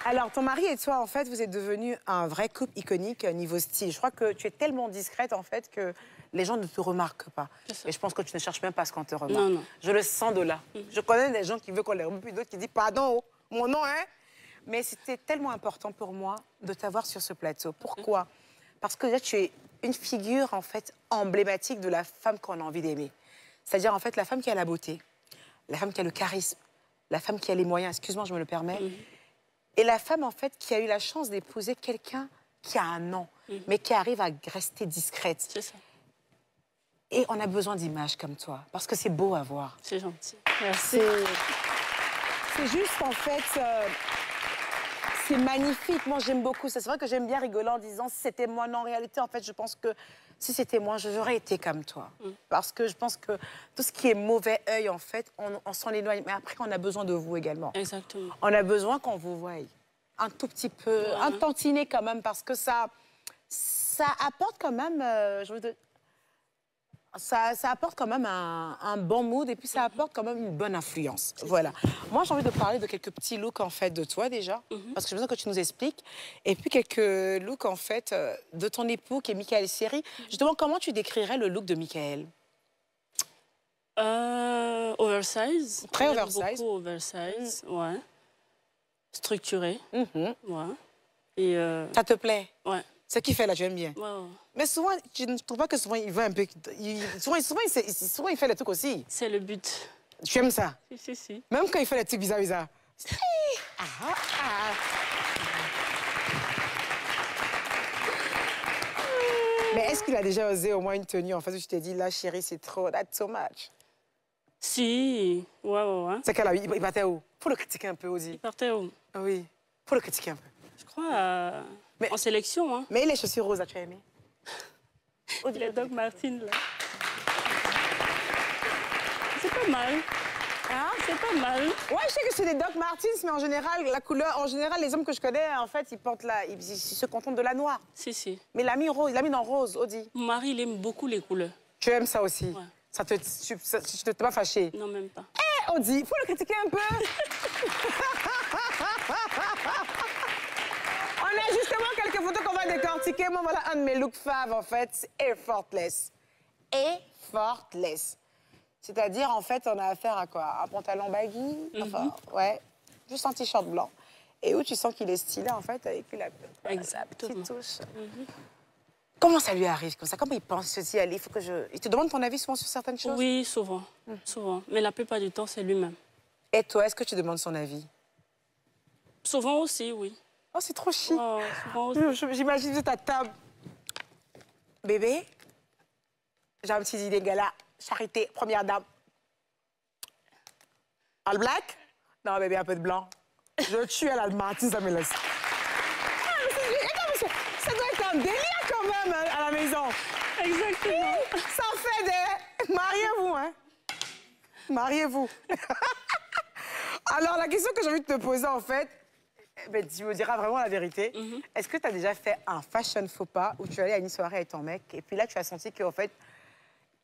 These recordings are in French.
Alors, ton mari et toi, en fait, vous êtes devenus un vrai couple iconique niveau style. Je crois que tu es tellement discrète, en fait, que les gens ne te remarquent pas. Et je pense que tu ne cherches même pas à ce qu'on te remarque. Non, non. Je le sens de là. Je connais des gens qui veulent qu'on les remarque, puis d'autres qui disent « Pardon, oh, mon nom, hein ?» Mais c'était tellement important pour moi de t'avoir sur ce plateau. Pourquoi? Parce que là, tu es une figure, en fait, emblématique de la femme qu'on a envie d'aimer. C'est-à-dire, en fait, la femme qui a la beauté, la femme qui a le charisme, la femme qui a les moyens, excuse-moi, je me le permets, et la femme, en fait, qui a eu la chance d'épouser quelqu'un qui a un nom, mais qui arrive à rester discrète. C'est ça. Et on a besoin d'images comme toi, parce que c'est beau à voir. C'est gentil. Merci. C'est juste, en fait, c'est magnifique. Moi, j'aime beaucoup ça. C'est vrai que j'aime bien rigoler en disant si c'était moi. Non, en réalité, en fait, je pense que si c'était moi, j'aurais été comme toi. Parce que je pense que tout ce qui est mauvais œil, en fait, on s'en éloigne. Mais après, on a besoin de vous également. Exactement. On a besoin qu'on vous voie un tout petit peu, un tantinet quand même, parce que ça apporte quand même, ça apporte quand même un bon mood et puis ça apporte quand même une bonne influence. Voilà. Moi, j'ai envie de parler de quelques petits looks, en fait, de toi, déjà, parce que j'ai besoin que tu nous expliques. Et puis, quelques looks, en fait, de ton époux, qui est Michael Seri. Justement, comment tu décrirais le look de Michael? Oversize. Très oversize. Beaucoup oversize, ouais. Structuré, ouais. Et ça te plaît? Ouais. Ce qu'il fait là, j'aime bien. Ouais. Mais souvent, tu ne trouves pas que souvent, il veut un peu... Souvent, il fait les trucs aussi. C'est le but. Tu aimes ça? Si. Même quand il fait les trucs bizarres. Mais est-ce qu'il a déjà osé au moins une tenue, en fait, où tu t'es dit, là, chérie, c'est trop, that's so much? Si, ouais. C'est qu'elle il partait où? Faut le critiquer un peu, Ozzy. Il partait où? Oui, faut le critiquer un peu. Je crois en sélection, hein. Mais les chaussures roses, as-tu aimé? Les Doc Martens, là. C'est pas mal. Hein? C'est pas mal. Ouais, je sais que c'est des Doc Martens, mais en général, la couleur, en général, les hommes que je connais, en fait, ils portent ils se contentent de la noire. Si. Mais il l'a mis rose, il l'a mis dans rose, Odi. Mon mari, il aime beaucoup les couleurs. Tu aimes ça aussi? Ouais. Tu ne t'es pas fâché? Non, même pas. Eh, Odi, il faut le critiquer un peu. On a justement quelques photos qu'on va décortiquer. Moi, voilà un de mes looks faves, en fait, c'est effortless. Effortless. C'est-à-dire, en fait, on a affaire à quoi? Un pantalon baggy, enfin, ouais, juste un t-shirt blanc. Et où tu sens qu'il est stylé, en fait, avec la petite touche. Comment ça lui arrive comme ça? Comment il pense ceci? Il faut que il te demande ton avis souvent sur certaines choses? Oui, souvent. Souvent. Mais la plupart du temps, c'est lui-même. Et toi, est-ce que tu demandes son avis? Souvent aussi, oui. Oh, c'est trop chic. Oh, souvent aussi. J'imagine ta table. Bébé, j'ai un petit idée, gala. Charité, première dame. All black? Non, bébé, un peu de blanc. Je tue à la Martine, ça me laisse. Ça doit être un délire quand même à la maison. Exactement. Ça fait des... Mariez-vous, hein? Mariez-vous. Alors, la question que j'ai envie de te poser, en fait, ben, tu me diras vraiment la vérité. Est-ce que tu as déjà fait un fashion faux pas où tu allais à une soirée avec ton mec et puis là, tu as senti qu'en fait,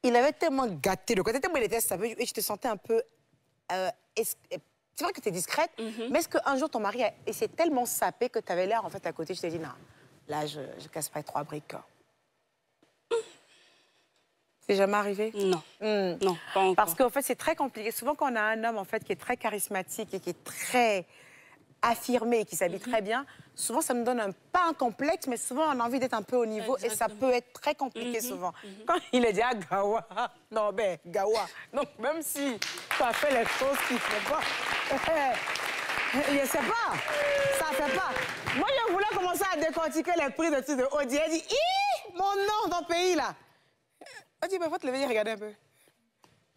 il avait tellement gâté le côté, tellement il était saveux et tu te sentais un peu... c'est vrai que tu es discrète, mais est-ce qu'un jour, ton mari s'est tellement sapé que tu avais l'air, en fait, à côté, je t'ai dit, non, là, je casse pas 3 briques. C'est jamais arrivé? Non. Non, pas encore. Parce qu'en fait, c'est très compliqué. Souvent, quand on a un homme, en fait, qui est très charismatique et qui est très affirmé et qui s'habille très bien, souvent, ça nous donne pas un complexe, mais souvent, on a envie d'être un peu au niveau. Et ça peut être très compliqué souvent. Quand il est dit, ah, Gawa, non, ben, Gawa. Donc, même si tu as fait les choses qu'il ne faut pas, je sais pas, ça fait pas. Moi, je voulais commencer à décortiquer les prix de tout de Odi. Elle dit, mon nom dans le pays, là. Odi, il faut te lever et regarder un peu.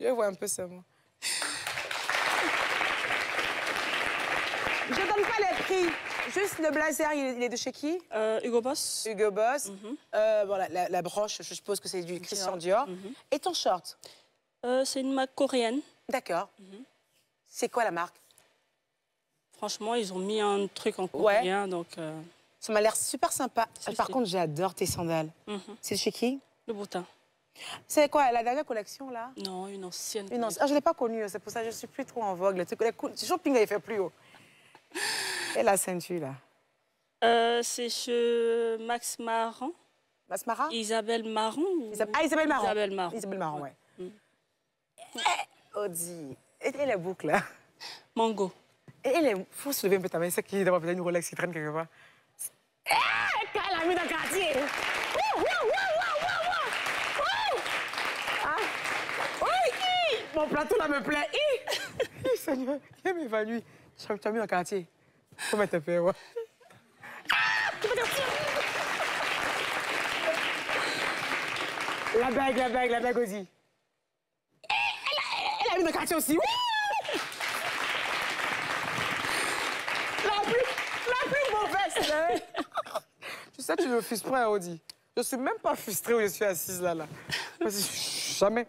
Je vois un peu ça, moi. Je donne pas les prix. Juste le blazer, il est de chez qui? Hugo Boss. Hugo Boss. Bon, la broche, je suppose que c'est du Christian Dior. Et ton short? C'est une marque coréenne. D'accord. C'est quoi la marque? Franchement, ils ont mis un truc en coréen, donc... Ça m'a l'air super sympa. Par contre, j'adore tes sandales. C'est de chez qui? Le Boutin. C'est quoi, la dernière collection, là? Non, une ancienne. Ah, je ne l'ai pas connue, c'est pour ça que je ne suis plus trop en vogue. Le shopping, il fait plus haut. Et la ceinture, là? C'est chez Max Marron. Max Mara? Isabelle Marron. Ah, Isabelle Marron. Isabelle Marron. Isabelle Marron, ouais. Audi. Et la boucle, là? Mango. Et il faut se lever un peu ta main. C'est qui d'avoir peut-être une Rolex qui traîne quelque part? Qu'elle a mis dans le quartier! Ah. Oui! Mon plateau là me plaît. Seigneur, il m'évanouit. Tu as mis dans le quartier. Comment t'as fait, ouais? La bague aussi. Elle a mis dans le quartier aussi. La plus mauvaise, là. Tu sais, tu me frustres pas, Audi. Je suis même pas frustrée où je suis assise là. Parce que jamais.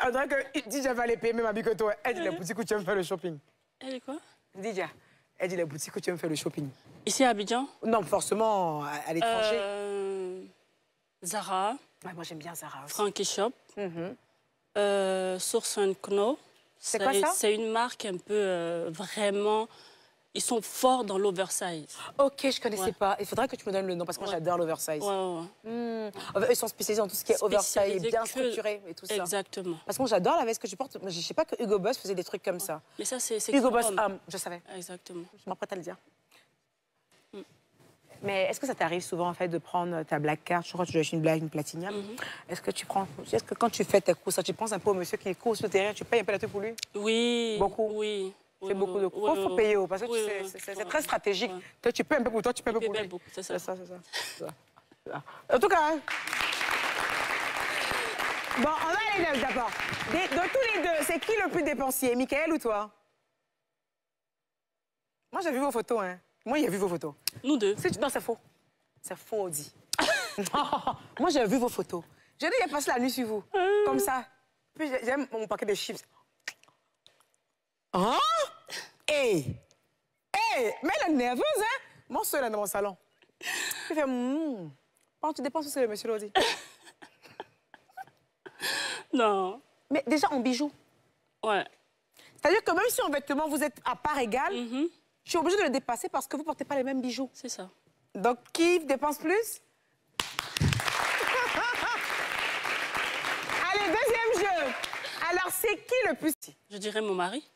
On dirait que Didier va aller payer même habit que toi. Elle dit la boutique où tu aimes faire le shopping. Elle est quoi? Didier, elle dit la boutique où tu aimes faire le shopping. Ici à Abidjan? Non, forcément à l'étranger. Zara. Ouais, moi, j'aime bien Zara aussi. Frankie Shop. Source Kno. C'est quoi ça? C'est une marque un peu vraiment... Ils sont forts dans l'oversize. Ok, je connaissais pas. Il faudrait que tu me donnes le nom parce que moi, j'adore l'oversize. Ils sont spécialisés dans tout ce qui est oversize, bien structuré et tout ça. Exactement. Parce que moi, j'adore la veste que tu portes. Je sais pas que Hugo Boss faisait des trucs comme ça. Mais ça, c'est... Hugo Boss, je savais. Exactement. Je m'apprête à le dire. Mais est-ce que ça t'arrive souvent, en fait, de prendre ta black card? Je crois que tu achètes une black, une platinium. Est-ce que quand tu fais tes courses, tu penses un peu au monsieur qui court sur le terrain, tu payes un peu la tête pour lui? Oui. Beaucoup? Oui. C'est beaucoup de cours. Il faut payer, parce que c'est très stratégique. Toi, tu payes un peu pour toi, tu payes un peu pour lui. C'est ça. C'est ça. En tout cas, bon, on va aller d'abord. De tous les deux, c'est qui le plus dépensier, Mickaël ou toi? Moi, j'ai vu vos photos, hein. Moi, j'ai vu vos photos. Nous deux. Non, c'est faux. C'est faux, Audi. Moi, j'ai vu vos photos. J'ai dit, il a passé la nuit sur vous. Comme ça. Puis, j'aime mon paquet de chips. Hein? Mais elle est nerveuse, hein? Mon soeur, là, dans mon salon. Il fait, Quand tu dépenses, c'est le monsieur Lodi. Non. Mais déjà, en bijoux. Ouais. C'est-à-dire que même si en vêtements, vous êtes à part égale, je suis obligée de le dépasser parce que vous ne portez pas les mêmes bijoux. C'est ça. Donc, qui dépense plus? Allez, deuxième jeu. Alors, c'est qui le plus? Je dirais mon mari.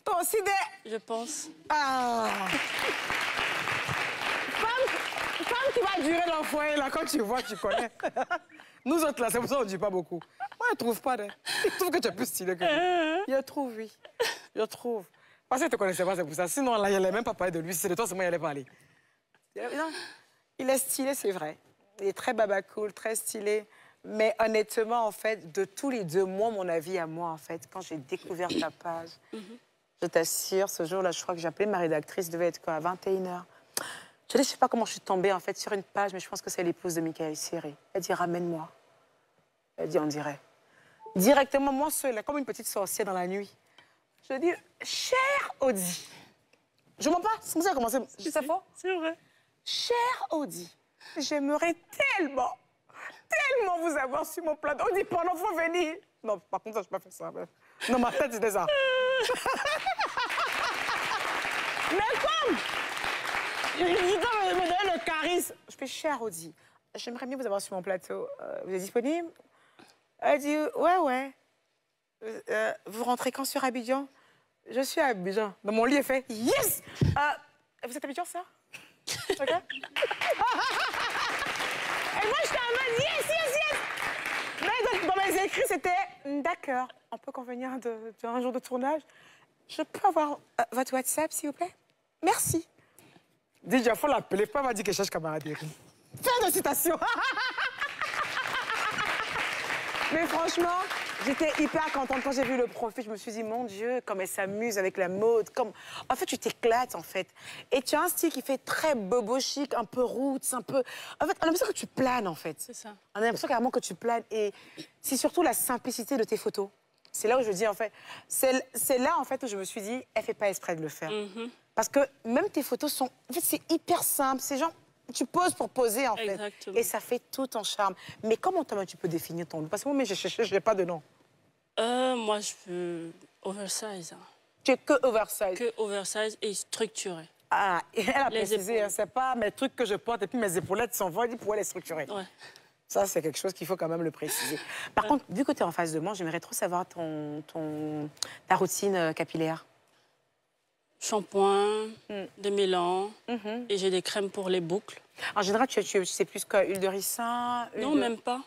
Toi aussi, Je pense. Femme qui va durer dans le foyer, là, quand tu vois, tu connais. Nous autres, là, c'est pour ça qu'on ne dit pas beaucoup. Moi, je ne trouve pas. Je trouve que tu es plus stylé que lui. Je trouve, oui. Je trouve. Parce que je ne te connaissais pas, c'est pour ça. Sinon, là, il n'allait même pas parler de lui. Si c'est de toi, c'est moi, il allait parler. Non, il est stylé, c'est vrai. Il est très baba cool, très stylé. Mais honnêtement, en fait, de tous les deux, moi, mon avis à moi, en fait, quand j'ai découvert ta page, je t'assure, ce jour-là, je crois que j'ai appelé ma rédactrice, devait être quoi, à 21h. Je ne sais pas comment je suis tombée, en fait, sur une page, mais je pense que c'est l'épouse de Mickaël Siri. Elle dit, ramène-moi. Elle dit, on dirait. Directement, moi seule, comme une petite sorcière dans la nuit. Je dis, cher Audi. Je mens pas, c'est comme ça a commencé. C'est faux? C'est vrai. Cher Audi, j'aimerais tellement vous avoir sur mon plateau. On dit, pendant, faut venir. Non, par contre, ça, je peux pas faire ça. Non, ma tête, c'était ça. Mais comme il me donne le charisme. Je fais, cher Audi, j'aimerais bien vous avoir sur mon plateau. Vous êtes disponible? Elle dit, ouais. Vous rentrez quand sur Abidjan? Je suis à Abidjan. Dans mon lit, elle fait, yes! Vous êtes à Abidjan, ça? OK? Et moi, j'étais en mode, yes! Mais donc, dans mes écrits, c'était, d'accord, on peut convenir d'un jour de tournage. Je peux avoir votre WhatsApp, s'il vous plaît? Merci. Déjà, il faut l'appeler. Pas m'a dit que je cherche camaraderie. Fin de citation. Mais franchement, j'étais hyper contente quand j'ai vu le profil. Je me suis dit, mon Dieu, comme elle s'amuse avec la mode. En fait, tu t'éclates, en fait. Et tu as un style qui fait très bobo chic, un peu roots, un peu... En fait, on a l'impression que tu planes, en fait. C'est ça. On a l'impression carrément que tu planes. Et c'est surtout la simplicité de tes photos. C'est là où je dis, en fait... C'est là, en fait, où je me suis dit, elle fait pas exprès de le faire. Parce que même tes photos sont... En fait, c'est hyper simple. C'est genre... Tu poses pour poser, en fait. Exactement. Et ça fait tout ton charme. Mais comment tu peux définir ton look? Parce que moi, je n'ai pas de nom. Moi, je veux oversize. Tu es que oversize. Que oversize et structuré. Ah, elle a Les précisé, hein, épaules. c'est pas mes trucs que je porte et puis mes épaulettes sont volées pour les structurer. Ouais. Ça, c'est quelque chose qu'il faut quand même le préciser. Par contre, vu que tu es en face de moi, j'aimerais trop savoir ta routine capillaire. Shampoing, des mélans, et j'ai des crèmes pour les boucles. En général, tu sais plus que huile de ricin Non, même pas.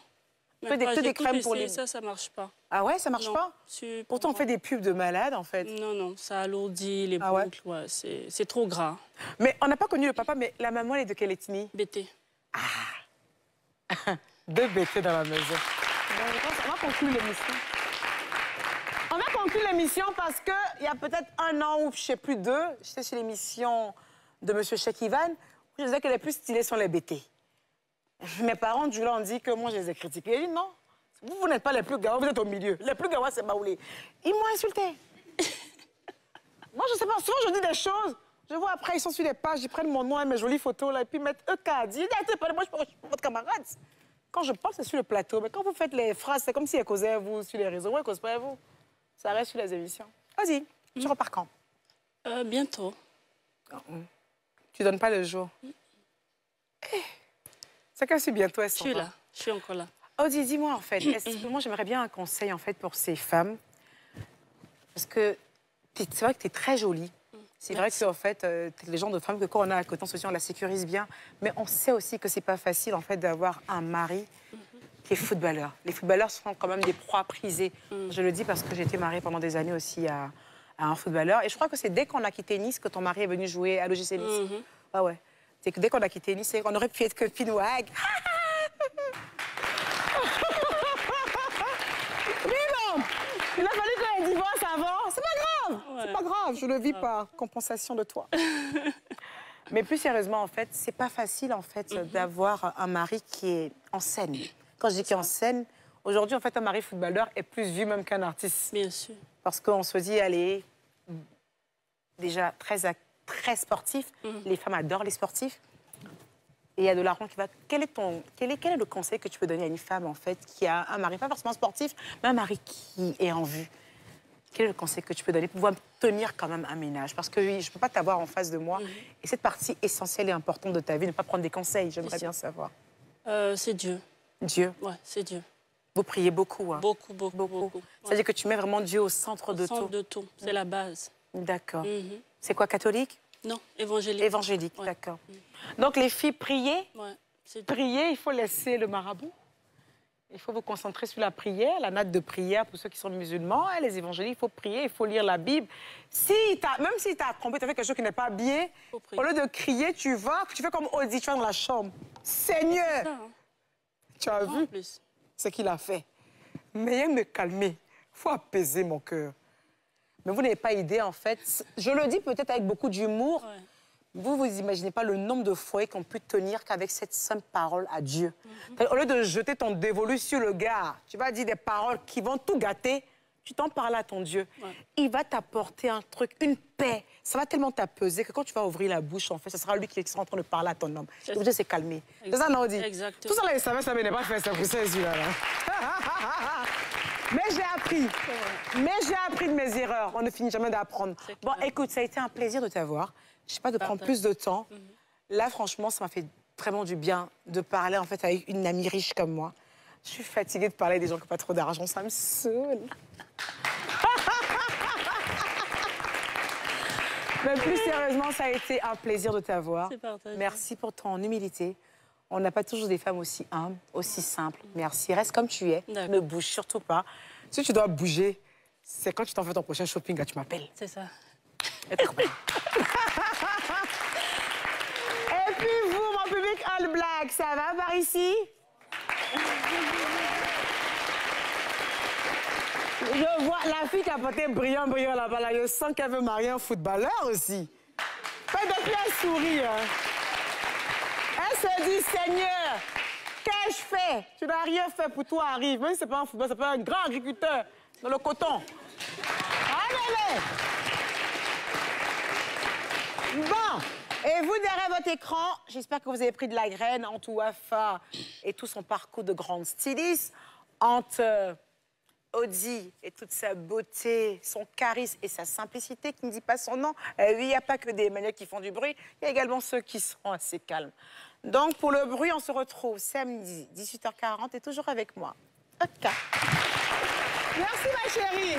Que des J'ai crèmes tout pour essayé, les... ça marche pas. Ah ouais, ça marche Non, pas? Pourtant, on fait des pubs de malades, en fait. Non, non, ça alourdit les Ah ouais? boucles. Ouais, c'est trop gras. Mais on n'a pas connu le papa, mais la maman, elle est de quelle ethnie? BT. Deux BT dans la maison. Bon, je pense qu'on va conclure l'émission. On va conclure l'émission parce qu'il y a peut-être 1 an ou je ne sais plus 2, j'étais sur l'émission de M. Cheikh Ivan, où je disais que les plus stylés sont les BT. Mes parents, du ont dit que moi, je les ai critiqués. J'ai dit non, vous n'êtes pas les plus gars, vous êtes au milieu. Les plus gars, c'est Baoulé. Ils m'ont insulté. Moi, je ne sais pas, souvent je dis des choses. Je vois après, ils sont sur les pages, ils prennent mon nom et mes jolies photos, là, et puis ils mettent EK. Dis, moi, je suis votre camarade. Quand je parle, c'est sur le plateau. Mais quand vous faites les phrases, c'est comme si elles causaient à vous sur les réseaux. Moi, elles ne causent pas à vous. Ça reste sur les émissions. Vas-y, tu repars quand? Bientôt. Tu donnes pas le jour. C'est quand c'est bientôt, elles Je sont suis pas. là, je suis encore là. Audie, dis-moi, en fait, moi, j'aimerais bien un conseil, en fait, pour ces femmes. Parce que c'est vrai que tu es très jolie. C'est vrai que, en fait, t'es le genre de femme que quand on a à côté, on la sécurise bien. Mais on sait aussi que c'est pas facile, en fait, d'avoir un mari qui est footballeur. Les footballeurs sont quand même des proies prisées. Je le dis parce que j'ai été mariée pendant des années aussi à un footballeur. Et je crois que c'est dès qu'on a quitté Nice que ton mari est venu jouer à l'OGC Nice. Ah ouais. C'est que dès qu'on a quitté Nice, on aurait pu être copine ou hag. Il a fallu qu'elle divorce avant. C'est pas grave. Ouais. C'est pas grave. Je le vis par compensation de toi. Mais plus sérieusement, en fait, c'est pas facile, en fait, d'avoir un mari qui est en scène. Quand je dis qu'il est en scène, aujourd'hui, en fait, un mari footballeur est plus vu même qu'un artiste. Bien sûr. Parce qu'on se dit, allez, déjà très sportif. Les femmes adorent les sportifs. Et il y a de l'argent qui va. Quel est le conseil que tu peux donner à une femme, en fait, qui a un mari, pas forcément sportif, mais un mari qui est en vue? Quel est le conseil que tu peux donner pour pouvoir tenir quand même un ménage? Parce que oui, je ne peux pas t'avoir en face de moi. Et cette partie essentielle et importante de ta vie, ne pas prendre des conseils, j'aimerais bien savoir. C'est Dieu. Dieu. Ouais, c'est Dieu. Vous priez beaucoup, hein? Beaucoup, beaucoup, beaucoup. C'est-à-dire que tu mets vraiment Dieu au centre de tout. Au centre de tout. C'est la base. D'accord. C'est quoi, catholique? Non, évangélique. Évangélique, Ouais. d'accord. Donc les filles, priez. Ouais, c'est Dieu. Prier, il faut laisser le marabout. Il faut vous concentrer sur la prière, la natte de prière pour ceux qui sont musulmans. Hein, les évangéliques, il faut prier, il faut lire la Bible. Même si tu as trompé, tu as fait quelque chose qui n'est pas bien, au lieu de crier, tu fais comme Audi, tu vas dans la chambre. Seigneur, Ça, hein. tu as En vu plus. ce qu'il a fait. Mais il me calmer, il faut apaiser mon cœur. Mais vous n'avez pas idée, en fait. Je le dis peut-être avec beaucoup d'humour. Ouais. Vous imaginez pas le nombre de foyers qu'on peut tenir qu'avec cette simple parole à Dieu. Au lieu de jeter ton dévolu sur le gars, tu vas dire des paroles qui vont tout gâter, tu t'en parles à ton Dieu. Ouais. Il va t'apporter un truc, une paix. Ça va tellement t'apaiser que quand tu vas ouvrir la bouche, en fait, ce sera lui qui sera en train de parler à ton homme. Et Dieu s'est calmé. C'est ça, non, dit? Exactement. Tout ça, là, il savait, ça n'est pas fait, ça vous sait, celui-là. Mais j'ai appris. Mais j'ai appris de mes erreurs. On ne finit jamais d'apprendre. Bon, écoute, ça a été un plaisir de t'avoir. Je ne sais pas de prendre plus de temps. Là, franchement, ça m'a fait vraiment du bien de parler en fait avec une amie riche comme moi. Je suis fatiguée de parler à des gens qui n'ont pas trop d'argent. Ça me saoule. Mais plus sérieusement, ça a été un plaisir de t'avoir. C'est partagé. Merci pour ton humilité. On n'a pas toujours des femmes aussi humbles, aussi simples. Merci. Reste comme tu es. D'accord. Ne bouge surtout pas. Si tu dois bouger, c'est quand tu t'en fais ton prochain shopping, là, tu m'appelles. C'est ça. Et puis vous, mon public All Black, ça va par ici? Je vois la fille qui a porté brillant là-bas, là, je sens qu'elle veut marier un footballeur aussi. Pas depuis elle sourit. Hein. Elle se dit, Seigneur, qu'ai-je fait? Tu n'as rien fait pour toi, arrive. Même si ce n'est pas un footballeur, c'est pas un grand agriculteur dans le coton. Allez! Bon, et vous derrière votre écran, j'espère que vous avez pris de la graine entre Wafa et tout son parcours de grande styliste, entre Auddy et toute sa beauté, son charisme et sa simplicité qui ne dit pas son nom. Oui, il n'y a pas que des maniaques qui font du bruit, il y a également ceux qui sont assez calmes. Donc, pour le bruit, on se retrouve samedi, 18h40 et toujours avec moi. Ok. Merci, ma chérie.